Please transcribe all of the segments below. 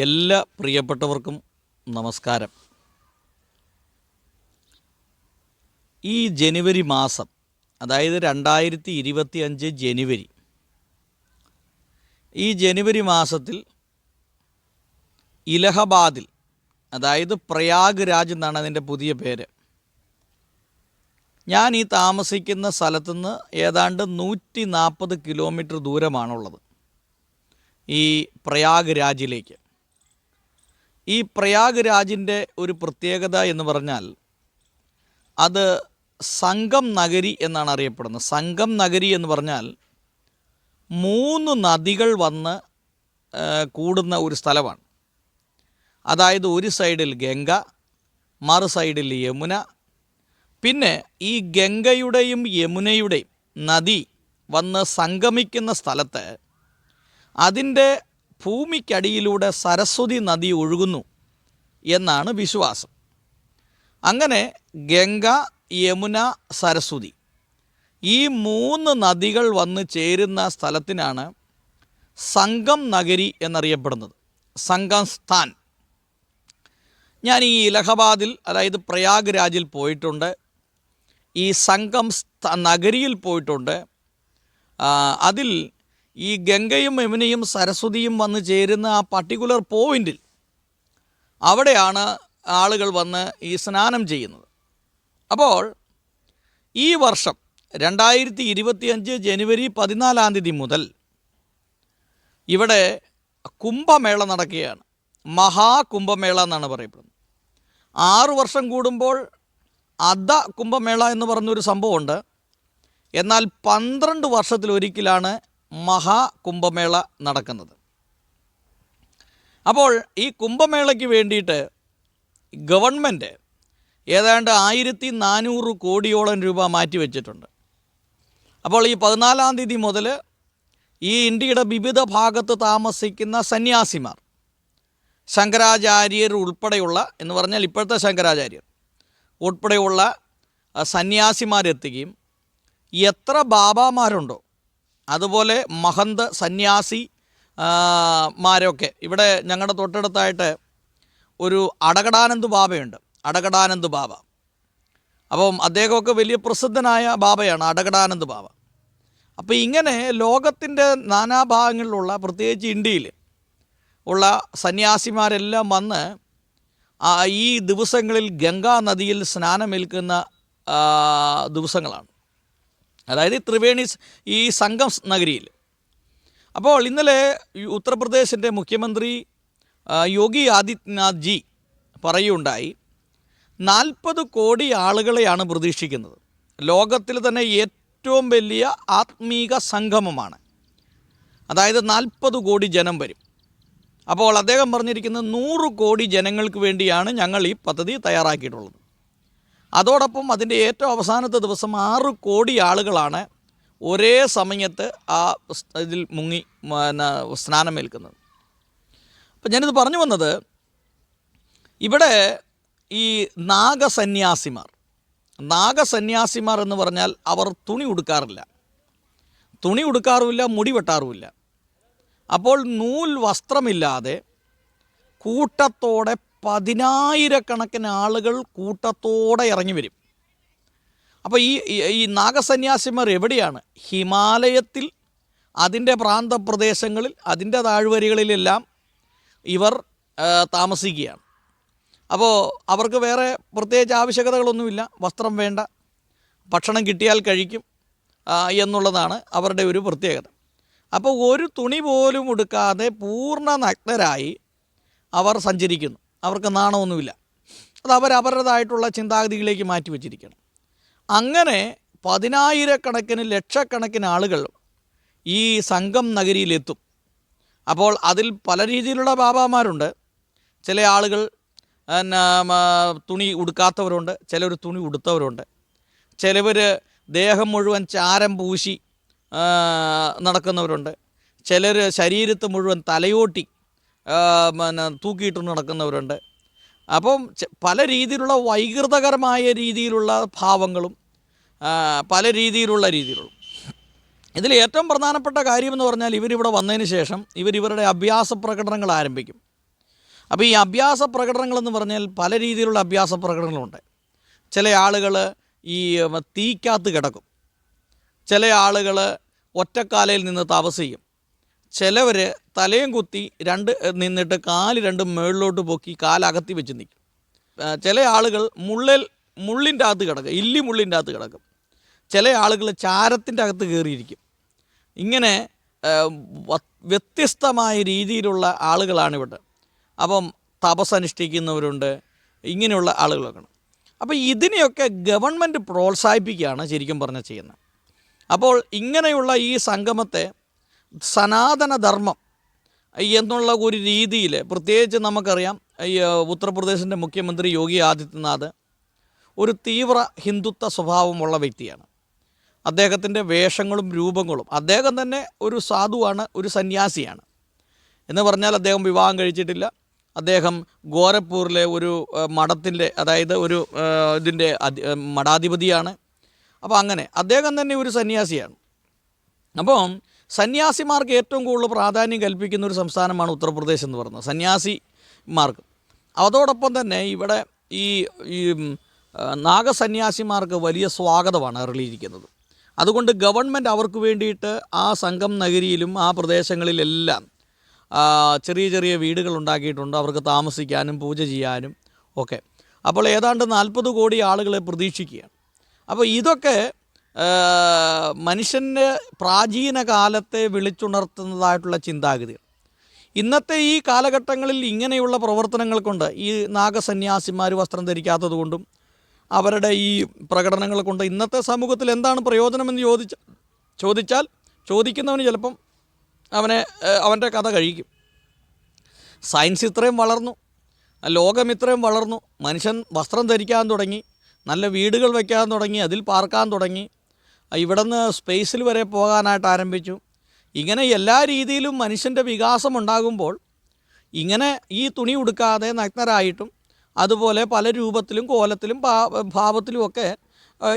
എല്ലാ പ്രിയപ്പെട്ടവർക്കും നമസ്കാരം. ഈ ജനുവരി മാസം, അതായത് 2025 ജനുവരി, ഈ ജനുവരി മാസത്തിൽ ഇലഹബാദിൽ, അതായത് പ്രയാഗ് രാജ് എന്നാണ് അതിൻ്റെ പുതിയ പേര്, ഞാൻ ഈ താമസിക്കുന്ന സ്ഥലത്തുനിന്ന് ഏതാണ്ട് 140 കിലോമീറ്റർ ദൂരമാണുള്ളത് ഈ പ്രയാഗ് രാജിലേക്ക്. ഈ പ്രയാഗ് രാജിൻ്റെ ഒരു പ്രത്യേകത എന്ന് പറഞ്ഞാൽ അത് സംഗം നഗരി എന്നാണ് അറിയപ്പെടുന്നത്. സംഗം നഗരി എന്ന് പറഞ്ഞാൽ 3 നദികൾ വന്ന് കൂടുന്ന ഒരു സ്ഥലമാണ്. അതായത് ഒരു സൈഡിൽ ഗംഗ, മറു സൈഡിൽ യമുന. പിന്നെ ഈ ഗംഗയുടെയും യമുനയുടെയും നദി വന്ന് സംഗമിക്കുന്ന സ്ഥലത്ത് അതിൻ്റെ ഭൂമിക്കടിയിലൂടെ സരസ്വതി നദി ഒഴുകുന്നു എന്നാണ് വിശ്വാസം. അങ്ങനെ ഗംഗ, യമുന, സരസ്വതി ഈ 3 നദികൾ വന്ന് ചേരുന്ന സ്ഥലത്തിനാണ് സംഗം നഗരി എന്നറിയപ്പെടുന്നത്, സംഗം സ്ഥാൻ. ഞാൻ ഈ ഇലഹബാദിൽ, അതായത് പ്രയാഗ് രാജിൽ പോയിട്ടുണ്ട്, ഈ സംഗം നഗരിയിൽ പോയിട്ടുണ്ട്. അതിൽ ഈ ഗംഗയും യമുനയും സരസ്വതിയും വന്ന് ചേരുന്ന ആ പർട്ടിക്കുലർ പോയിൻറ്റിൽ അവിടെയാണ് ആളുകൾ വന്ന് ഈ സ്നാനം ചെയ്യുന്നത്. അപ്പോൾ ഈ വർഷം 2025 ജനുവരി 14 മുതൽ ഇവിടെ കുംഭമേള നടക്കുകയാണ്. മഹാകുംഭമേള എന്നാണ് പറയപ്പെടുന്നത്. 6 വർഷം കൂടുമ്പോൾ അധ കുംഭമേള എന്ന് പറഞ്ഞൊരു സംഭവമുണ്ട്. എന്നാൽ 12 വർഷത്തിലൊരിക്കലാണ് മഹാകുംഭമേള നടക്കുന്നത്. അപ്പോൾ ഈ കുംഭമേളയ്ക്ക് വേണ്ടിയിട്ട് ഗവൺമെൻറ് ഏതാണ്ട് 1400 കോടിയോളം രൂപ മാറ്റിവെച്ചിട്ടുണ്ട്. അപ്പോൾ ഈ 14 മുതൽ ഈ ഇന്ത്യയുടെ വിവിധ ഭാഗത്ത് താമസിക്കുന്ന സന്യാസിമാർ, ശങ്കരാചാര്യർ ഉൾപ്പെടെയുള്ള, എന്ന് പറഞ്ഞാൽ ഇപ്പോഴത്തെ ശങ്കരാചാര്യർ ഉൾപ്പെടെയുള്ള സന്യാസിമാരെത്തുകയും എത്ര ബാബാമാരുണ്ടോ അതുപോലെ മഹന്ത് സന്യാസി മാരൊക്കെ, ഇവിടെ ഞങ്ങളുടെ തൊട്ടടുത്തായിട്ട് ഒരു അടകടാനന്ദ് ബാബയുണ്ട്, അടകടാനന്ദ് ബാബ. അപ്പം അദ്ദേഹമൊക്കെ വലിയ പ്രസിദ്ധനായ ബാബയാണ് അടകടാനന്ദ് ബാബ. അപ്പോൾ ഇങ്ങനെ ലോകത്തിൻ്റെ നാനാഭാഗങ്ങളിലുള്ള, പ്രത്യേകിച്ച് ഇന്ത്യയിൽ ഉള്ള സന്യാസിമാരെല്ലാം വന്ന് ഈ ദിവസങ്ങളിൽ ഗംഗാ നദിയിൽ സ്നാനമേൽക്കുന്ന ദിവസങ്ങളാണ്. അതായത് ത്രിവേണി, ഈ സംഗം നഗരിയിൽ. അപ്പോൾ ഇന്നലെ ഉത്തർപ്രദേശിൻ്റെ മുഖ്യമന്ത്രി യോഗി ആദിത്യനാഥ് ജി പറയുകയുണ്ടായി, 40 കോടി ആളുകളെയാണ് പ്രതീക്ഷിക്കുന്നത്. ലോകത്തിൽ തന്നെ ഏറ്റവും വലിയ ആത്മീക സംഗമമാണ്. അതായത് 40 കോടി ജനം വരും. അപ്പോൾ അദ്ദേഹം പറഞ്ഞിരിക്കുന്നത് 100 കോടി ജനങ്ങൾക്ക് വേണ്ടിയാണ് ഞങ്ങൾ ഈ പദ്ധതി തയ്യാറാക്കിയിട്ടുള്ളത്. അതോടൊപ്പം അതിൻ്റെ ഏറ്റവും അവസാനത്തെ ദിവസം 6 കോടി ആളുകളാണ് ഒരേ സമയത്ത് ആ ഇതിൽ മുങ്ങി സ്നാനമേൽക്കുന്നത്. അപ്പം ഞാനിത് പറഞ്ഞു വന്നത്, ഇവിടെ ഈ നാഗസന്യാസിമാർ എന്ന് പറഞ്ഞാൽ അവർ തുണി ഉടുക്കാറില്ല, മുടി വെട്ടാറുമില്ല. അപ്പോൾ നൂൽ വസ്ത്രമില്ലാതെ കൂട്ടത്തോടെ 10,000 ആളുകൾ കൂട്ടത്തോടെ ഇറങ്ങി വരും. അപ്പോൾ ഈ നാഗസന്യാസിമാർ എവിടെയാണ്? ഹിമാലയത്തിൽ, അതിൻ്റെ പ്രാന്തപ്രദേശങ്ങളിൽ, അതിൻ്റെ താഴ്വരകളിലെല്ലാം ഇവർ താമസിക്കുകയാണ്. അപ്പോൾ അവർക്ക് വേറെ പ്രത്യേകിച്ച് ആവശ്യകതകളൊന്നുമില്ല, വസ്ത്രം വേണ്ട, ഭക്ഷണം കിട്ടിയാൽ കഴിക്കും എന്നുള്ളതാണ് അവരുടെ ഒരു പ്രത്യേകത. അപ്പോൾ ഒരു തുണി പോലും ഉടുക്കാതെ പൂർണ്ണ നഗ്നരായി അവർ സഞ്ചരിക്കുന്നു. അവർക്ക് നാണമൊന്നുമില്ല. അത് അവരവരുടേതായിട്ടുള്ള ചിന്താഗതികളിലേക്ക് മാറ്റി വച്ചിരിക്കണം. അങ്ങനെ 10,000 ലക്ഷക്കണക്കിന് ആളുകൾ ഈ സംഗം നഗരിയിലെത്തും. അപ്പോൾ അതിൽ പല രീതിയിലുള്ള ബാബാമാരുണ്ട്. ചില ആളുകൾ തുണി ഉടുക്കാത്തവരുണ്ട്, ചിലർ തുണി ഉടുത്തവരുണ്ട്, ചിലവർ ദേഹം മുഴുവൻ ചാരം പൂശി നടക്കുന്നവരുണ്ട്, ചിലർ ശരീരത്ത് മുഴുവൻ തലയോട്ടി തൂക്കിയിട്ട് നടക്കുന്നവരുണ്ട്. അപ്പം പല രീതിയിലുള്ള വൈകൃതകരമായ രീതിയിലുള്ള ഭാവങ്ങളും പല രീതിയിലുള്ള ഇതിൽ ഏറ്റവും പ്രധാനപ്പെട്ട കാര്യമെന്ന് പറഞ്ഞാൽ, ഇവരിവിടെ വന്നതിന് ശേഷം ഇവരുടെ അഭ്യാസ പ്രകടനങ്ങൾ ആരംഭിക്കും. അപ്പോൾ ഈ അഭ്യാസ പ്രകടനങ്ങളെന്ന് പറഞ്ഞാൽ പല രീതിയിലുള്ള അഭ്യാസ പ്രകടനങ്ങളുണ്ട്. ചില ആളുകൾ ഈ തീക്കകത്ത് കിടക്കും, ചില ആളുകൾ ഒറ്റക്കാലയിൽ നിന്ന് തപസ് ചെയ്യും, ചിലവർ തലയും കുത്തി നിന്നിട്ട് കാല് രണ്ടും മുകളിലോട്ട് പൊക്കി കാലകത്തി വെച്ച് നിൽക്കും, ചില ആളുകൾ മുള്ളിൻ്റെ അകത്ത് കിടക്കും, മുള്ളിൻ്റെ അകത്ത് കിടക്കും, ചില ആളുകൾ ചാരത്തിൻ്റെ അകത്ത് കയറിയിരിക്കും. ഇങ്ങനെ വ്യത്യസ്തമായ രീതിയിലുള്ള ആളുകളാണിവിടെ. അപ്പം തപസ് അനുഷ്ഠിക്കുന്നവരുണ്ട്, ഇങ്ങനെയുള്ള ആളുകളൊക്കെയാണ്. അപ്പോൾ ഇതിനെയൊക്കെ ഗവൺമെൻറ് പ്രോത്സാഹിപ്പിക്കുകയാണ് ശരിക്കും പറഞ്ഞാൽ ചെയ്യുന്നത്. അപ്പോൾ ഇങ്ങനെയുള്ള ഈ സംഗമത്തെ സനാതനധർമ്മം എന്നുള്ള ഒരു രീതിയിൽ, പ്രത്യേകിച്ച് നമുക്കറിയാം ഈ ഉത്തർപ്രദേശിൻ്റെ മുഖ്യമന്ത്രി യോഗി ആദിത്യനാഥ് ഒരു തീവ്ര ഹിന്ദുത്വ സ്വഭാവമുള്ള വ്യക്തിയാണ്. അദ്ദേഹത്തിൻ്റെ വേഷങ്ങളും രൂപങ്ങളും, അദ്ദേഹം തന്നെ ഒരു സാധുവാണ്, ഒരു സന്യാസിയാണ് എന്ന് പറഞ്ഞാൽ അദ്ദേഹം വിവാഹം കഴിച്ചിട്ടില്ല. അദ്ദേഹം ഗോരഖ്പൂരിലെ ഒരു മഠത്തിൻ്റെ, അതായത് ഒരു ഇതിൻ്റെ മഠാധിപതിയാണ്. അപ്പോൾ അങ്ങനെ അദ്ദേഹം തന്നെ ഒരു സന്യാസിയാണ്. അപ്പം സന്യാസിമാർക്ക് ഏറ്റവും കൂടുതൽ പ്രാധാന്യം കൽപ്പിക്കുന്ന ഒരു സംസ്ഥാനമാണ് ഉത്തർപ്രദേശ് എന്ന് പറയുന്നത്, സന്യാസിമാർക്ക്. അതോടൊപ്പം തന്നെ ഇവിടെ ഈ നാഗസന്യാസിമാർക്ക് വലിയ സ്വാഗതമാണ് അരുളിയിരിക്കുന്നത്. അതുകൊണ്ട് ഗവൺമെൻറ് അവർക്ക് വേണ്ടിയിട്ട് ആ സംഗം നഗരിയിലും ആ പ്രദേശങ്ങളിലെല്ലാം ചെറിയ ചെറിയ വീടുകൾ ഉണ്ടാക്കിയിട്ടുണ്ട്, അവർക്ക് താമസിക്കാനും പൂജ ചെയ്യാനും ഒക്കെ. അപ്പോൾ ഏതാണ്ട് 40 കോടി ആളുകളെ പ്രതീക്ഷിക്കുകയാണ്. അപ്പോൾ ഇതൊക്കെ മനുഷ്യൻ്റെ പ്രാചീന കാലത്തെ വിളിച്ചുണർത്തുന്നതായിട്ടുള്ള ചിന്താഗതികൾ. ഇന്നത്തെ ഈ കാലഘട്ടങ്ങളിൽ ഇങ്ങനെയുള്ള പ്രവർത്തനങ്ങൾ കൊണ്ട്, ഈ നാഗസന്യാസിമാർ വസ്ത്രം ധരിക്കാത്തത് കൊണ്ടും അവരുടെ ഈ പ്രകടനങ്ങൾ കൊണ്ട് ഇന്നത്തെ സമൂഹത്തിൽ എന്താണ് പ്രയോജനമെന്ന് ചോദിച്ചാൽ ചോദിക്കുന്നവന് ചിലപ്പം അവൻ്റെ കഥ കഴിക്കും. സയൻസ് ഇത്രയും വളർന്നു, ലോകം ഇത്രയും വളർന്നു, മനുഷ്യൻ വസ്ത്രം ധരിക്കാൻ തുടങ്ങി, നല്ല വീടുകൾ വയ്ക്കാൻ തുടങ്ങി, അതിൽ പാർക്കാൻ തുടങ്ങി, ഇവിടുന്ന് സ്പേസിൽ വരെ പോകാനായിട്ട് ആരംഭിച്ചു. ഇങ്ങനെ എല്ലാ രീതിയിലും മനുഷ്യൻ്റെ വികാസം ഉണ്ടാകുമ്പോൾ ഇങ്ങനെ ഈ തുണി ഉടുക്കാതെ നഗ്നരായിട്ടും അതുപോലെ പല രൂപത്തിലും കോലത്തിലും ഭാവത്തിലുമൊക്കെ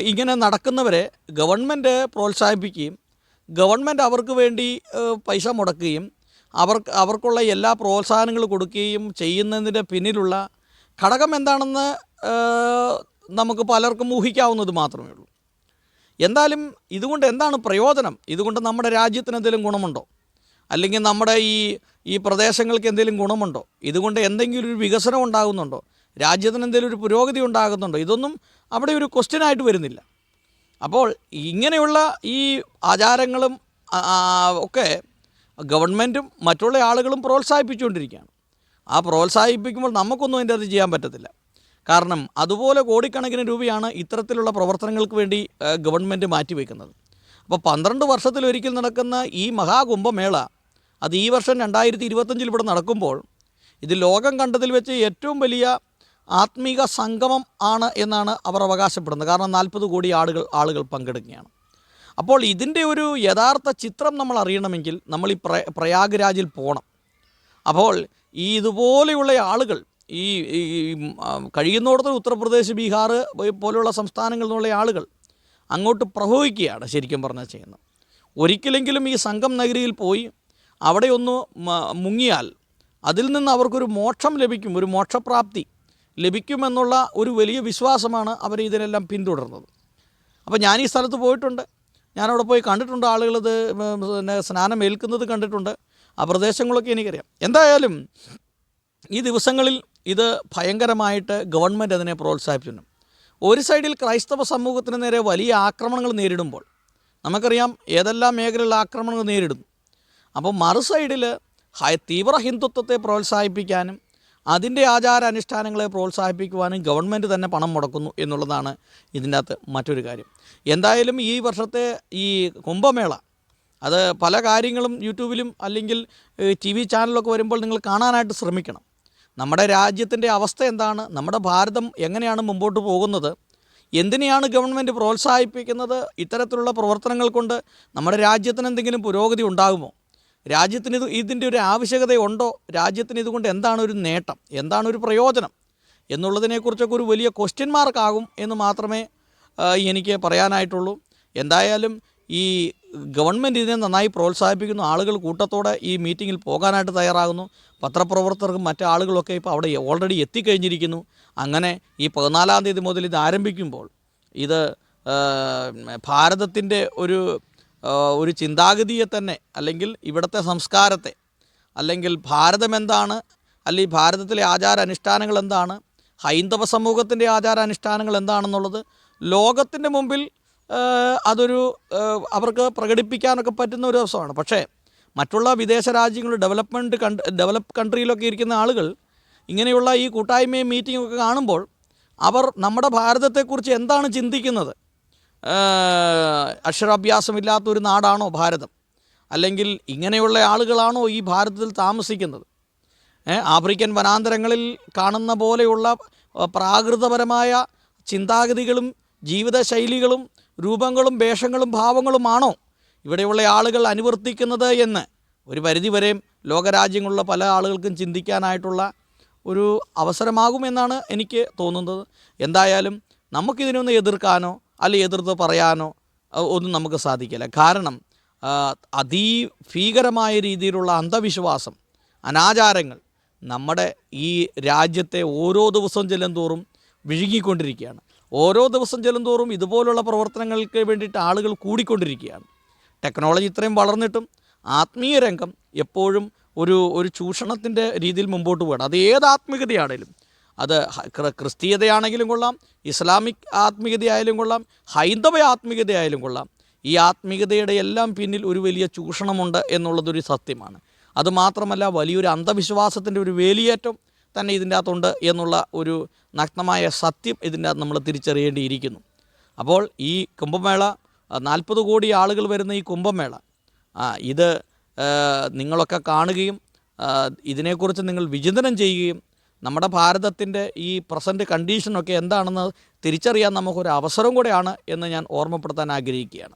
ഇങ്ങനെ നടക്കുന്നവരെ ഗവൺമെൻറ് പ്രോത്സാഹിപ്പിക്കുകയും ഗവൺമെൻറ് അവർക്ക് വേണ്ടി പൈസ മുടക്കുകയും അവർക്കുള്ള എല്ലാ പ്രോത്സാഹനങ്ങൾ കൊടുക്കുകയും ചെയ്യുന്നതിൻ്റെ പിന്നിലുള്ള ഘടകം എന്താണെന്ന് നമുക്ക് പലർക്കും ഊഹിക്കാവുന്നത് മാത്രമേ ഉള്ളൂ. എന്തായാലും ഇതുകൊണ്ട് എന്താണ് പ്രയോജനം? ഇതുകൊണ്ട് നമ്മുടെ രാജ്യത്തിന് എന്തെങ്കിലും ഗുണമുണ്ടോ? അല്ലെങ്കിൽ നമ്മുടെ ഈ പ്രദേശങ്ങൾക്ക് എന്തെങ്കിലും ഗുണമുണ്ടോ? ഇതുകൊണ്ട് എന്തെങ്കിലും ഒരു വികസനം ഉണ്ടാകുന്നുണ്ടോ? രാജ്യത്തിന് എന്തെങ്കിലും ഒരു പുരോഗതി ഉണ്ടാകുന്നുണ്ടോ? ഇതൊന്നും അവിടെ ഒരു ക്വസ്റ്റ്യനായിട്ട് വരുന്നില്ല. അപ്പോൾ ഇങ്ങനെയുള്ള ഈ ആചാരങ്ങളും ഒക്കെ ഗവൺമെൻറ്റും മറ്റുള്ള ആളുകളും പ്രോത്സാഹിപ്പിച്ചുകൊണ്ടിരിക്കുകയാണ്. ആ പ്രോത്സാഹിപ്പിക്കുമ്പോൾ നമുക്കൊന്നും അതിൻ്റെ അത് ചെയ്യാൻ പറ്റത്തില്ല. കാരണം അതുപോലെ കോടിക്കണക്കിന് രൂപയാണ് ഇത്തരത്തിലുള്ള പ്രവർത്തനങ്ങൾക്ക് വേണ്ടി ഗവൺമെൻറ് മാറ്റിവെക്കുന്നത്. അപ്പോൾ 12 വർഷത്തിലൊരിക്കൽ നടക്കുന്ന ഈ മഹാകുംഭമേള, അത് ഈ വർഷം 2025 ഇവിടെ നടക്കുമ്പോൾ ഇത് ലോകം കണ്ടതിൽ വെച്ച് ഏറ്റവും വലിയ ആത്മീക സംഗമം ആണ് എന്നാണ് അവർ അവകാശപ്പെടുന്നത്. കാരണം 40 കോടി ആളുകൾ പങ്കെടുക്കുകയാണ്. അപ്പോൾ ഇതിൻ്റെ ഒരു യഥാർത്ഥ ചിത്രം നമ്മൾ അറിയണമെങ്കിൽ നമ്മൾ ഈ പ്രയാഗ്രാജിൽ പോകണം. അപ്പോൾ ഇതുപോലെയുള്ള ആളുകൾ ഈ കഴിയുന്നിടത്ത് ഉത്തർപ്രദേശ്, ബീഹാർ പോലെയുള്ള സംസ്ഥാനങ്ങളിൽ നിന്നുള്ള ആളുകൾ അങ്ങോട്ട് പ്രവഹിക്കുകയാണ് ശരിക്കും പറഞ്ഞാൽ ചെയ്യുന്നത്. ഒരിക്കലെങ്കിലും ഈ സംഗം നഗരിയിൽ പോയി അവിടെ ഒന്ന് മുങ്ങിയാൽ അതിൽ നിന്ന് അവർക്കൊരു മോക്ഷം ലഭിക്കും, ഒരു മോക്ഷപ്രാപ്തി ലഭിക്കുമെന്നുള്ള ഒരു വലിയ വിശ്വാസമാണ് അവർ ഇതിനെല്ലാം പിന്തുടർന്നത്. അപ്പോൾ ഞാൻ ഈ സ്ഥലത്ത് പോയിട്ടുണ്ട്, ഞാനവിടെ പോയി കണ്ടിട്ടുണ്ട്, ആളുകളിത് പിന്നെ സ്നാനം ഏൽക്കുന്നത് കണ്ടിട്ടുണ്ട്, ആ പ്രദേശങ്ങളൊക്കെ എനിക്കറിയാം. എന്തായാലും ഈ ദിവസങ്ങളിൽ ഇത് ഭയങ്കരമായിട്ട് ഗവൺമെൻറ് അതിനെ പ്രോത്സാഹിപ്പിക്കുന്നു. ഒരു സൈഡിൽ ക്രൈസ്തവ സമൂഹത്തിന് നേരെ വലിയ ആക്രമണങ്ങൾ നേരിടുമ്പോൾ നമുക്കറിയാം ഏതെല്ലാം മേഖലകളിൽ ആക്രമണങ്ങൾ നേരിടുന്നു. അപ്പോൾ മറു സൈഡിൽ തീവ്ര ഹിന്ദുത്വത്തെ പ്രോത്സാഹിപ്പിക്കാനും അതിൻ്റെ ആചാരാനുഷ്ഠാനങ്ങളെ പ്രോത്സാഹിപ്പിക്കുവാനും ഗവൺമെൻറ് തന്നെ പണം മുടക്കുന്നു എന്നുള്ളതാണ് ഇതിൻ്റെ അകത്ത് മറ്റൊരു കാര്യം. എന്തായാലും ഈ വർഷത്തെ ഈ കുംഭമേള അത് പല കാര്യങ്ങളും യൂട്യൂബിലും അല്ലെങ്കിൽ TV ചാനലൊക്കെ വരുമ്പോൾ നിങ്ങൾ കാണാനായിട്ട് ശ്രമിക്കണം. നമ്മുടെ രാജ്യത്തിൻ്റെ അവസ്ഥ എന്താണ്, നമ്മുടെ ഭാരതം എങ്ങനെയാണ് മുമ്പോട്ട് പോകുന്നത്, എന്തിനെയാണ് ഗവൺമെൻറ് പ്രോത്സാഹിപ്പിക്കുന്നത്, ഇത്തരത്തിലുള്ള പ്രവർത്തനങ്ങൾ കൊണ്ട് നമ്മുടെ രാജ്യത്തിന് എന്തെങ്കിലും പുരോഗതി ഉണ്ടാകുമോ, രാജ്യത്തിന് ഇതിൻ്റെ ഒരു ആവശ്യകതയുണ്ടോ, രാജ്യത്തിന് ഇതുകൊണ്ട് എന്താണ് ഒരു നേട്ടം, എന്താണ് ഒരു പ്രയോജനം എന്നുള്ളതിനെക്കുറിച്ചൊക്കെ ഒരു വലിയ ക്വസ്റ്റ്യൻ മാർക്കാകും എന്ന് മാത്രമേ എനിക്ക് പറയാനായിട്ടുള്ളൂ. എന്തായാലും ഈ ഗവൺമെൻറ് ഇതിനെ നന്നായി പ്രോത്സാഹിപ്പിക്കുന്നു. ആളുകൾ കൂട്ടത്തോടെ ഈ മീറ്റിങ്ങിൽ പോകാനായിട്ട് തയ്യാറാകുന്നു. പത്രപ്രവർത്തകർക്കും മറ്റു ആളുകളൊക്കെ ഇപ്പോൾ അവിടെ ഓൾറെഡി എത്തിക്കഴിഞ്ഞിരിക്കുന്നു. അങ്ങനെ ഈ 14-ാം തീയതി മുതൽ ഇത് ആരംഭിക്കുമ്പോൾ ഇത് ഭാരതത്തിൻ്റെ ഒരു ചിന്താഗതിയെ തന്നെ, അല്ലെങ്കിൽ ഇവിടുത്തെ സംസ്കാരത്തെ, അല്ലെങ്കിൽ ഭാരതം എന്താണ്, അല്ലെങ്കിൽ ഭാരതത്തിലെ ആചാരാനുഷ്ഠാനങ്ങൾ എന്താണ്, ഹൈന്ദവ സമൂഹത്തിൻ്റെ ആചാരാനുഷ്ഠാനങ്ങൾ എന്താണെന്നുള്ളത് ലോകത്തിൻ്റെ മുമ്പിൽ അവർക്ക് പ്രകടിപ്പിക്കാനൊക്കെ പറ്റുന്ന ഒരു ദിവസമാണ്. പക്ഷേ മറ്റുള്ള വിദേശ രാജ്യങ്ങൾ, ഡെവലപ്പ് കൺട്രിയിലൊക്കെ ഇരിക്കുന്ന ആളുകൾ ഇങ്ങനെയുള്ള ഈ കൂട്ടായ്മയും മീറ്റിങ്ങൊക്കെ കാണുമ്പോൾ അവർ നമ്മുടെ ഭാരതത്തെക്കുറിച്ച് എന്താണ് ചിന്തിക്കുന്നത്? അക്ഷരാഭ്യാസമില്ലാത്തൊരു നാടാണോ ഭാരതം? അല്ലെങ്കിൽ ഇങ്ങനെയുള്ള ആളുകളാണോ ഈ ഭാരതത്തിൽ താമസിക്കുന്നത്? ആഫ്രിക്കൻ വനാന്തരങ്ങളിൽ കാണുന്ന പോലെയുള്ള പ്രാകൃതപരമായ ചിന്താഗതികളും ജീവിതശൈലികളും രൂപങ്ങളും വേഷങ്ങളും ഭാവങ്ങളുമാണോ ഇവിടെയുള്ള ആളുകൾ അനുവർത്തിക്കുന്നത് എന്ന് ഒരു പരിധിവരെയും ലോകരാജ്യങ്ങളിലുള്ള പല ആളുകൾക്കും ചിന്തിക്കാനായിട്ടുള്ള ഒരു അവസരമാകുമെന്നാണ് എനിക്ക് തോന്നുന്നത്. എന്തായാലും നമുക്കിതിനൊന്ന് എതിർക്കാനോ അല്ലെങ്കിൽ എതിർത്ത് പറയാനോ ഒന്നും നമുക്ക് സാധിക്കില്ല. കാരണം അതിഭീകരമായ രീതിയിലുള്ള അന്ധവിശ്വാസം, അനാചാരങ്ങൾ നമ്മുടെ ഈ രാജ്യത്തെ ഓരോ ദിവസം ചെല്ലുന്തോറും വിഴുങ്ങിക്കൊണ്ടിരിക്കുകയാണ്. ഓരോ ദിവസം ചെല്ലുന്തോറും ഇതുപോലുള്ള പ്രവർത്തനങ്ങൾക്ക് വേണ്ടിയിട്ട് ആളുകൾ കൂടിക്കൊണ്ടിരിക്കുകയാണ്. ടെക്നോളജി ഇത്രയും വളർന്നിട്ടും ആത്മീയ രംഗം എപ്പോഴും ഒരു ചൂഷണത്തിൻ്റെ രീതിയിൽ മുമ്പോട്ട് പോകണം. അത് ഏത് ആത്മീയതയാണെങ്കിലും, അത് ക്രിസ്തീയതയാണെങ്കിലും കൊള്ളാം, ഇസ്ലാമിക് ആത്മീയതയായാലും കൊള്ളാം, ഹൈന്ദവ ആത്മീയതയായാലും കൊള്ളാം, ഈ ആത്മീയതയുടെ എല്ലാം പിന്നിൽ ഒരു വലിയ ചൂഷണമുണ്ട് എന്നുള്ളതൊരു സത്യമാണ്. അതുമാത്രമല്ല, വലിയൊരു അന്ധവിശ്വാസത്തിൻ്റെ ഒരു വേലിയേറ്റം തന്നെ ഇതിൻ്റെ അകത്തുണ്ട് എന്നുള്ള ഒരു നഗ്നമായ സത്യം ഇതിൻ്റെ അകത്ത് നമ്മൾ തിരിച്ചറിയേണ്ടിയിരിക്കുന്നു. അപ്പോൾ ഈ കുംഭമേള, 40 കോടി ആളുകൾ വരുന്ന ഈ കുംഭമേള, ഇത് നിങ്ങളൊക്കെ കാണുകയും ഇതിനെക്കുറിച്ച് നിങ്ങൾ വിചിന്തനം ചെയ്യുകയും നമ്മുടെ ഭാരതത്തിൻ്റെ ഈ പ്രസൻറ്റ് കണ്ടീഷനൊക്കെ എന്താണെന്ന് തിരിച്ചറിയാൻ നമുക്കൊരു അവസരം കൂടെയാണ് എന്ന് ഞാൻ ഓർമ്മപ്പെടുത്താൻ ആഗ്രഹിക്കുകയാണ്.